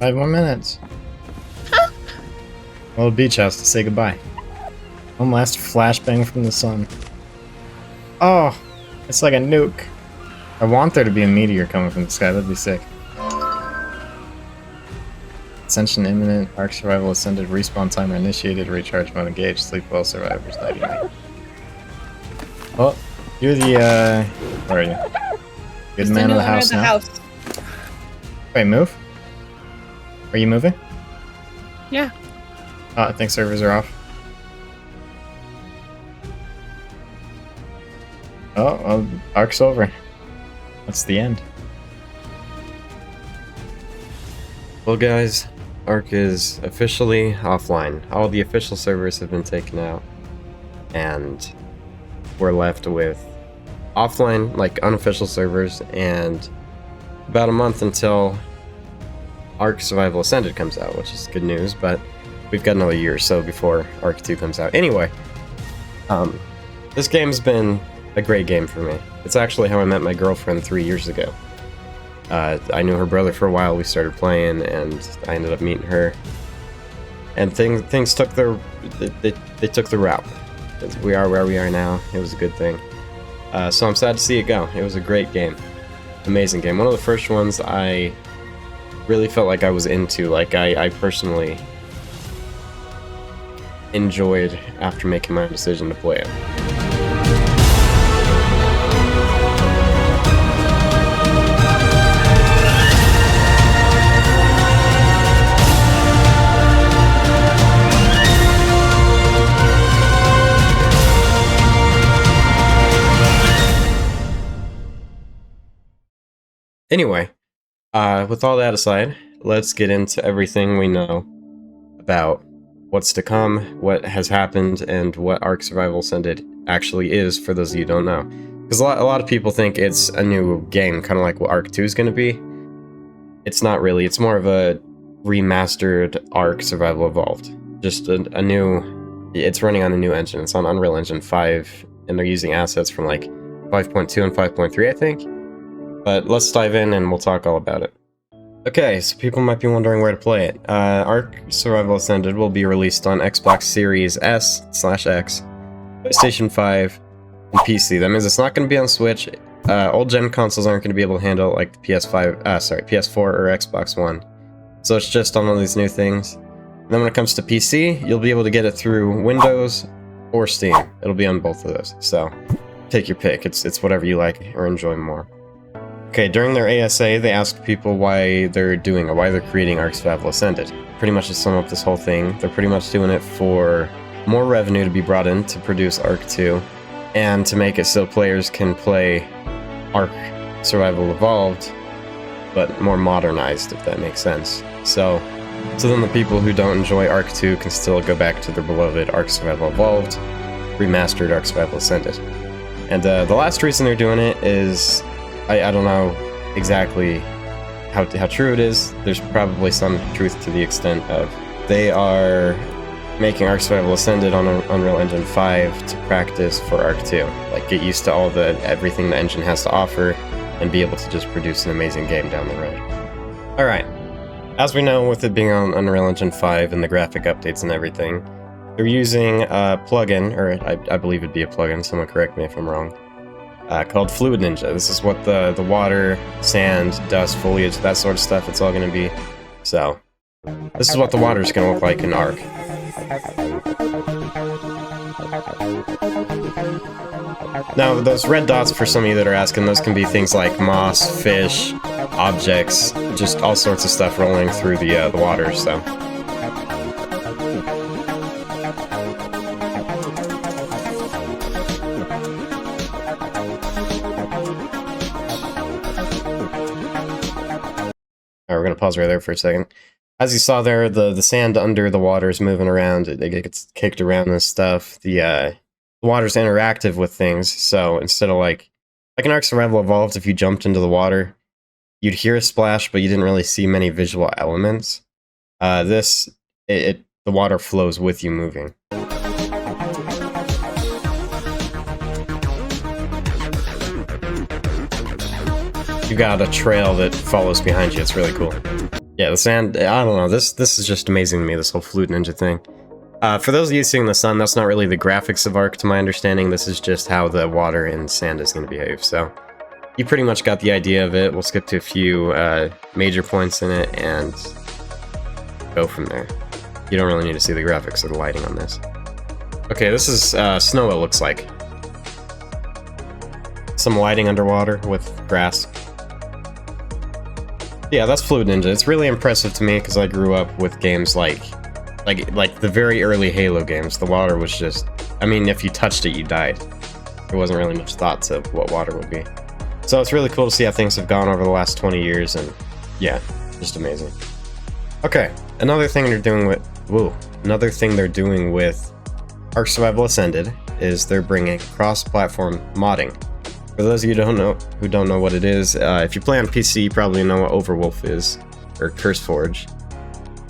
5 more minutes. Little beach house to say goodbye. One last flashbang from the sun. Oh, it's like a nuke. I want there to be a meteor coming from the sky. That'd be sick. Ascension imminent. Ark Survival Ascended. Respawn timer initiated. Recharge mode engaged. Sleep well. Survivors 99. Oh, you're the where are you? Good man of the house now. Wait, move? Are you moving? Yeah. Oh, I think servers are off. Oh, Ark's over. That's the end. Well guys, Ark is officially offline. All the official servers have been taken out. And we're left with offline, like unofficial servers, and about a month until Ark Survival Ascended comes out, which is good news, but we've got another year or so before Ark 2 comes out. Anyway, this game's been a great game for me. It's actually how I met my girlfriend 3 years ago. I knew her brother for a while, we started playing, and I ended up meeting her. And things took their... they took the route. We are where we are now. It was a good thing. So I'm sad to see it go. It was a great game. Amazing game. One of the first ones I really felt like I was into. Like, I personally enjoyed after making my decision to play it. Anyway, with all that aside, let's get into everything we know about what's to come, what has happened, and what Ark Survival Ascended actually is, for those of you who don't know. Because a lot of people think it's a new game, kind of like what Ark 2 is going to be. It's not really. It's more of a remastered Ark Survival Evolved. Just a new... It's running on a new engine. It's on Unreal Engine 5, and they're using assets from like 5.2 and 5.3, I think. But let's dive in and we'll talk all about it. Okay, so people might be wondering where to play it. Ark Survival Ascended will be released on Xbox Series S/X, PlayStation 5, and PC. That means it's not going to be on Switch. Old-gen consoles aren't going to be able to handle it, like the PS4 or Xbox One. So it's just on all these new things. And then when it comes to PC, you'll be able to get it through Windows or Steam. It'll be on both of those. So take your pick. It's whatever you like or enjoy more. Okay, during their ASA, they asked people why they're creating Ark Survival Ascended. Pretty much to sum up this whole thing, they're pretty much doing it for more revenue to be brought in to produce Ark 2, and to make it so players can play Ark Survival Evolved, but more modernized, if that makes sense. So then the people who don't enjoy Ark 2 can still go back to their beloved Ark Survival Evolved, remastered Ark Survival Ascended. And the last reason they're doing it is... I don't know exactly how true it is. There's probably some truth to the extent of they are making Ark Survival Ascended on Unreal Engine 5 to practice for Ark 2. Like, get used to everything the engine has to offer and be able to just produce an amazing game down the road. Alright, as we know, with it being on Unreal Engine 5 and the graphic updates and everything, they're using a plugin, or I believe it'd be a plugin, someone correct me if I'm wrong, called Fluid Ninja. This is what the water, sand, dust, foliage, that sort of stuff, it's all going to be. So, this is what the water's going to look like in Ark. Now, those red dots, for some of you that are asking, those can be things like moss, fish, objects, just all sorts of stuff rolling through the water, so... Alright, we're going to pause right there for a second. As you saw there, the sand under the water is moving around. It gets kicked around and stuff. The water's interactive with things, so instead of like an Ark Survival Evolved, if you jumped into the water, you'd hear a splash, but you didn't really see many visual elements. The water flows with you moving. You got a trail that follows behind you. It's really cool. Yeah, the sand, I don't know, this is just amazing to me, this whole Flute Ninja thing. For those of you seeing the sun, that's not really the graphics of Ark to my understanding, this is just how the water and sand is going to behave, so you pretty much got the idea of it. We'll skip to a few major points in it and go from there. You don't really need to see the graphics or the lighting on this. Okay, this is snow, it looks like. Some lighting underwater with grass. Yeah, that's Flute Ninja. It's really impressive to me because I grew up with games like the very early Halo games. The water was just, I mean, if you touched it, you died. There wasn't really much thought to what water would be. So it's really cool to see how things have gone over the last 20 years, and yeah, just amazing. Okay, another thing they're doing with Ark Survival Ascended is they're bringing cross-platform modding. For those of you who don't know what it is, if you play on PC, you probably know what Overwolf is, or CurseForge.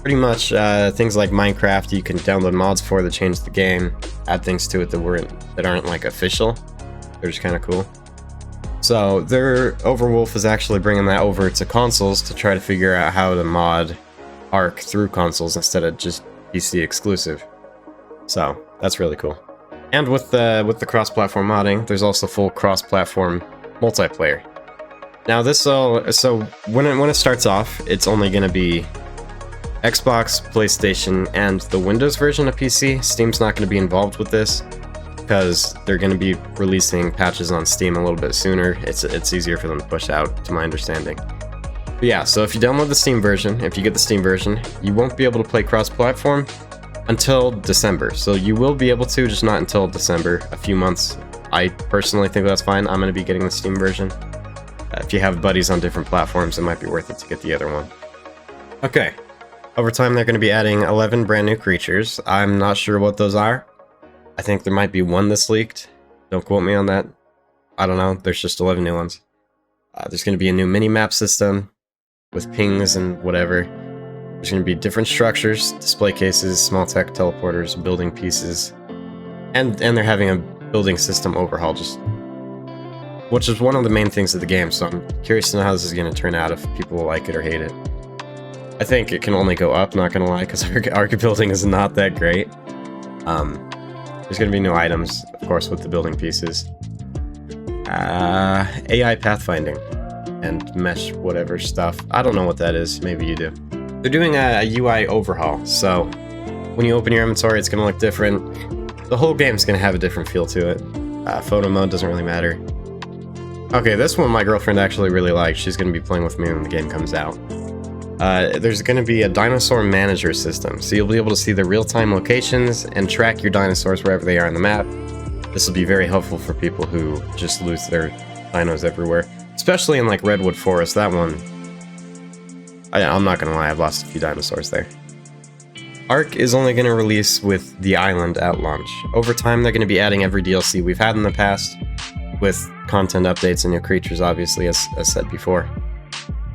Pretty much things like Minecraft, you can download mods for that change the game, add things to it that aren't like official. They're just kind of cool. So Overwolf is actually bringing that over to consoles to try to figure out how to mod Ark through consoles instead of just PC exclusive. So that's really cool. And with the cross-platform modding, there's also full cross-platform multiplayer. Now so when it starts off, it's only going to be Xbox, PlayStation, and the Windows version of PC. Steam's not going to be involved with this because they're going to be releasing patches on Steam a little bit sooner. It's easier for them to push out, to my understanding. But yeah, so if you download the Steam version, if you get the Steam version, you won't be able to play cross-platform until December. So you will be able to, just not until December, a few months. I personally think that's fine. I'm going to be getting the Steam version. If you have buddies on different platforms, it might be worth it to get the other one. Okay. Over time, they're going to be adding 11 brand new creatures. I'm not sure what those are. I think there might be one that's leaked. Don't quote me on that. I don't know. There's just 11 new ones. There's going to be a new mini-map system with pings and whatever. There's going to be different structures, display cases, small tech teleporters, building pieces, and they're having a building system overhaul, which is one of the main things of the game, so I'm curious to know how this is going to turn out, if people will like it or hate it. I think it can only go up, not going to lie, because Ark building is not that great. There's going to be new items, of course, with the building pieces. AI pathfinding and mesh whatever stuff. I don't know what that is, maybe you do. They're doing a UI overhaul, so when you open your inventory, it's going to look different. The whole game's going to have a different feel to it. Photo mode doesn't really matter. Okay, this one my girlfriend actually really likes. She's going to be playing with me when the game comes out. There's going to be a dinosaur manager system, so you'll be able to see the real-time locations and track your dinosaurs wherever they are on the map. This will be very helpful for people who just lose their dinos everywhere, especially in like Redwood Forest. That one, I'm not gonna lie, I've lost a few dinosaurs there. Ark is only going to release with the island at launch. Over time, they're going to be adding every DLC we've had in the past, with content updates and new creatures, obviously, as said before.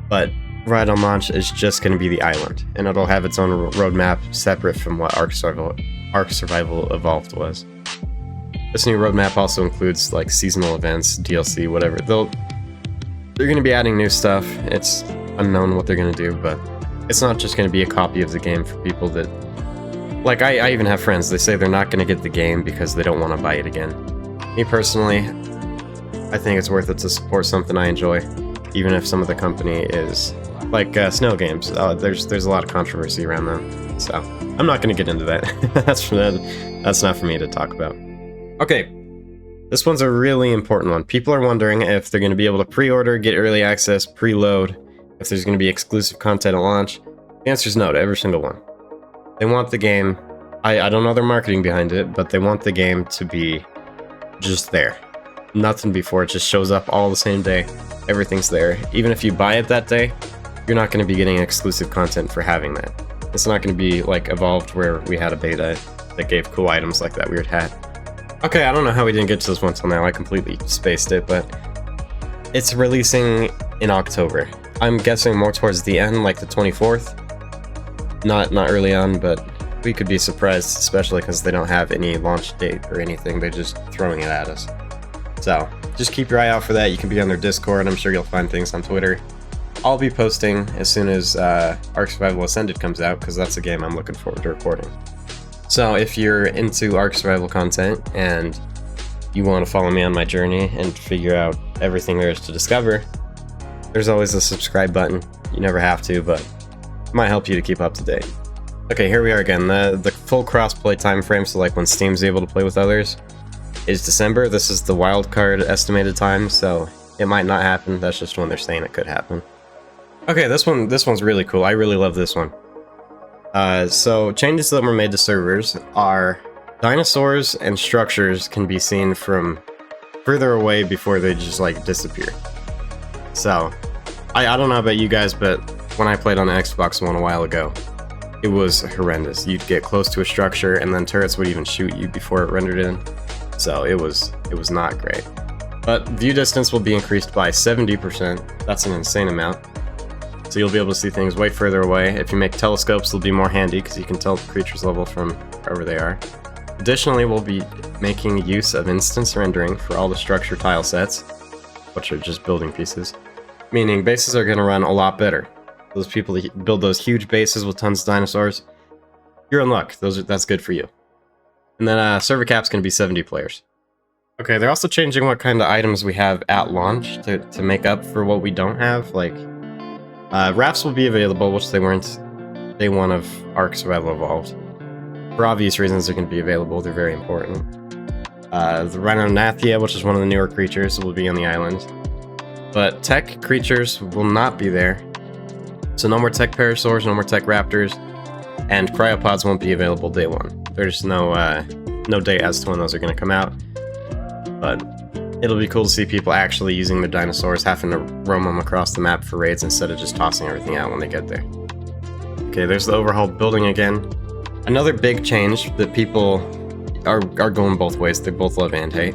But right on launch is just going to be the island, and it'll have its own roadmap separate from what Ark Survival Evolved was. This new roadmap also includes like seasonal events, DLC, whatever. They're going to be adding new stuff. It's unknown what they're going to do, but it's not just going to be a copy of the game for people that... Like, I even have friends, they say they're not going to get the game because they don't want to buy it again. Me personally, I think it's worth it to support something I enjoy, even if some of the company is... Like, Snow Games, there's a lot of controversy around them, so I'm not going to get into that. That's not for me to talk about. Okay, this one's a really important one. People are wondering if they're going to be able to pre-order, get early access, preload, if there's going to be exclusive content at launch. The answer is no to every single one. They want the game, I don't know their marketing behind it, but they want the game to be just there. Nothing before, it just shows up all the same day. Everything's there. Even if you buy it that day, you're not going to be getting exclusive content for having that. It's not going to be like Evolved where we had a beta that gave cool items like that weird hat. Okay, I don't know how we didn't get to this one till now. I completely spaced it, but it's releasing in October. I'm guessing more towards the end, like the 24th. Not early on, but we could be surprised, especially because they don't have any launch date or anything. They're just throwing it at us. So, just keep your eye out for that. You can be on their Discord. I'm sure you'll find things on Twitter. I'll be posting as soon as Ark Survival Ascended comes out, because that's a game I'm looking forward to recording. So if you're into Ark Survival content and you want to follow me on my journey and figure out everything there is to discover, there's always a subscribe button. You never have to, but it might help you to keep up to date. Okay, here we are again. The full crossplay time frame, so like when Steam's able to play with others, is December. This is the Wildcard estimated time, so it might not happen. That's just when they're saying it could happen. Okay, this one's really cool. I really love this one. So changes that were made to servers are dinosaurs and structures can be seen from further away before they just like disappear. So I don't know about you guys, but when I played on the Xbox One a while ago, it was horrendous. You'd get close to a structure and then turrets would even shoot you before it rendered in. So it was not great. But view distance will be increased by 70%. That's an insane amount. So you'll be able to see things way further away. If you make telescopes, they'll be more handy because you can tell the creature's level from wherever they are. Additionally, we'll be making use of instance rendering for all the structure tile sets, which are just building pieces. Meaning bases are going to run a lot better. Those people that build those huge bases with tons of dinosaurs, you're in luck. That's good for you. And then server cap's going to be 70 players. Okay, they're also changing what kind of items we have at launch to make up for what we don't have. Like, rafts will be available, which they weren't day one of Ark Survival Evolved. For obvious reasons, they're going to be available. They're very important. The Rhinonathia, which is one of the newer creatures, will be on the island. But tech creatures will not be there. So no more tech parasaurs, no more tech raptors, and cryopods won't be available day one. There's no date as to when those are going to come out. But it'll be cool to see people actually using their dinosaurs, having to roam them across the map for raids instead of just tossing everything out when they get there. Okay, there's the overhauled building again. Another big change that people are going both ways. They both love and hate.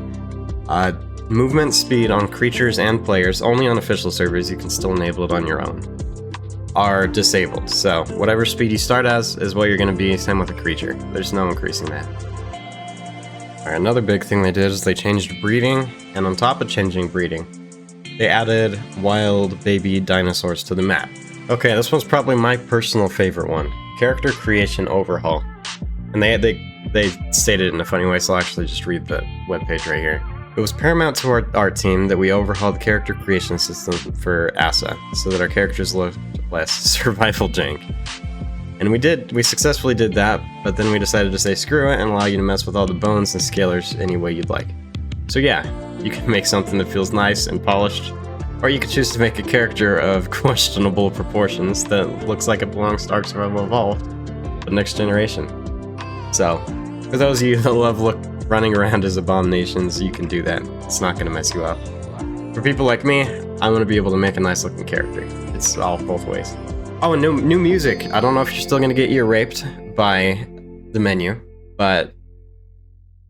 Movement speed on creatures and players, only on official servers, you can still enable it on your own, are disabled. So whatever speed you start as is what you're going to be, same with a creature. There's no increasing that. Alright, another big thing they did is they changed breeding, and on top of changing breeding, they added wild baby dinosaurs to the map. Okay, this one's probably my personal favorite one. Character creation overhaul. And they stated it in a funny way, so I'll actually just read the webpage right here. It was paramount to our team that we overhaul the character creation system for ASA, so that our characters look less survival jank. And we successfully did that, but then we decided to say screw it and allow you to mess with all the bones and scalars any way you'd like. So yeah, you can make something that feels nice and polished, or you could choose to make a character of questionable proportions that looks like it belongs to Ark Survival Evolved, but next generation. So, for those of you that love running around as abominations, you can do that. It's not going to mess you up. For people like me, I want to be able to make a nice looking character. It's all both ways. Oh, and new music. I don't know if you're still going to get ear raped by the menu, but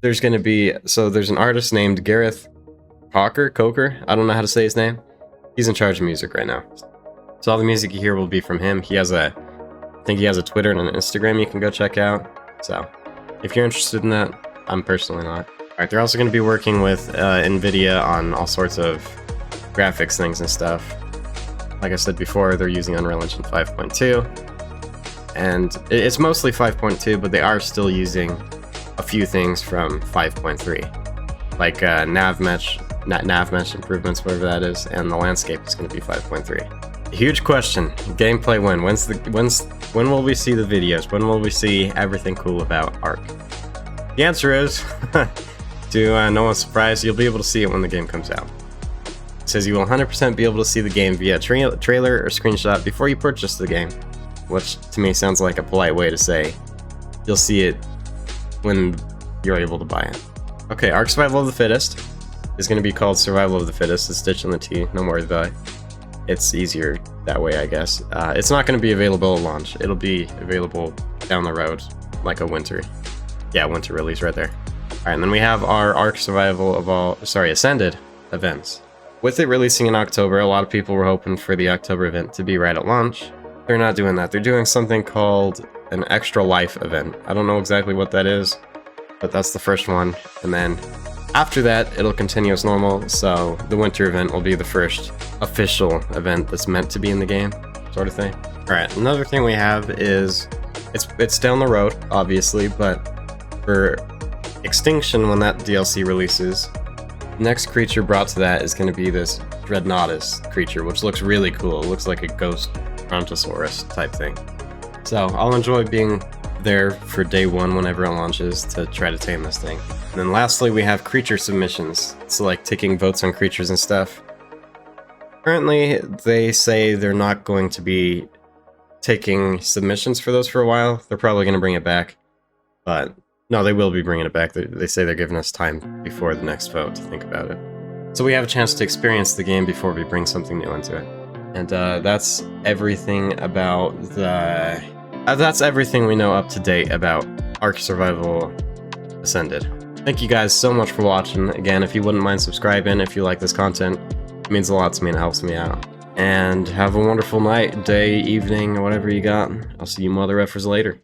there's going to be... So there's an artist named Gareth Coker. I don't know how to say his name. He's in charge of music right now. So all the music you hear will be from him. I think he has a Twitter and an Instagram you can go check out. So if you're interested in that, I'm personally not. Alright, they're also going to be working with NVIDIA on all sorts of graphics things and stuff. Like I said before, they're using Unreal Engine 5.2. And it's mostly 5.2, but they are still using a few things from 5.3. Like nav mesh improvements, whatever that is, and the landscape is going to be 5.3. Huge question. Gameplay when? When will we see the videos? When will we see everything cool about Ark? The answer is, to no one's surprise, you'll be able to see it when the game comes out. It says you will 100% be able to see the game via trailer or screenshot before you purchase the game, which to me sounds like a polite way to say you'll see it when you're able to buy it. Okay, Ark Survival of the Fittest is going to be called Survival of the Fittest. It's stitched in the T, no more the. It's easier that way, I guess. It's not going to be available at launch. It'll be available down the road, like a winter release right there. Alright, and then we have our Ark Survival Ascended events. With it releasing in October, a lot of people were hoping for the October event to be right at launch. They're not doing that. They're doing something called an Extra Life event. I don't know exactly what that is, but that's the first one. And then After that, it'll continue as normal, so the winter event will be the first official event that's meant to be in the game, sort of thing. Alright, another thing we have is, it's down the road, obviously, but for Extinction, when that DLC releases, the next creature brought to that is going to be this Dreadnoughtus creature, which looks really cool. It looks like a ghost Brontosaurus type thing. So I'll enjoy being there for day one whenever it launches to try to tame this thing. And then lastly, we have creature submissions. So like taking votes on creatures and stuff. Currently, they say they're not going to be taking submissions for those for a while. They're probably going to bring it back. But no, they will be bringing it back. They say they're giving us time before the next vote to think about it. So we have a chance to experience the game before we bring something new into it. And that's everything about the... that's everything we know up to date about Ark Survival Ascended. Thank you guys so much for watching. Again, if you wouldn't mind subscribing if you like this content, it means a lot to me and it helps me out. And have a wonderful night, day, evening, or whatever you got. I'll see you mother effers later.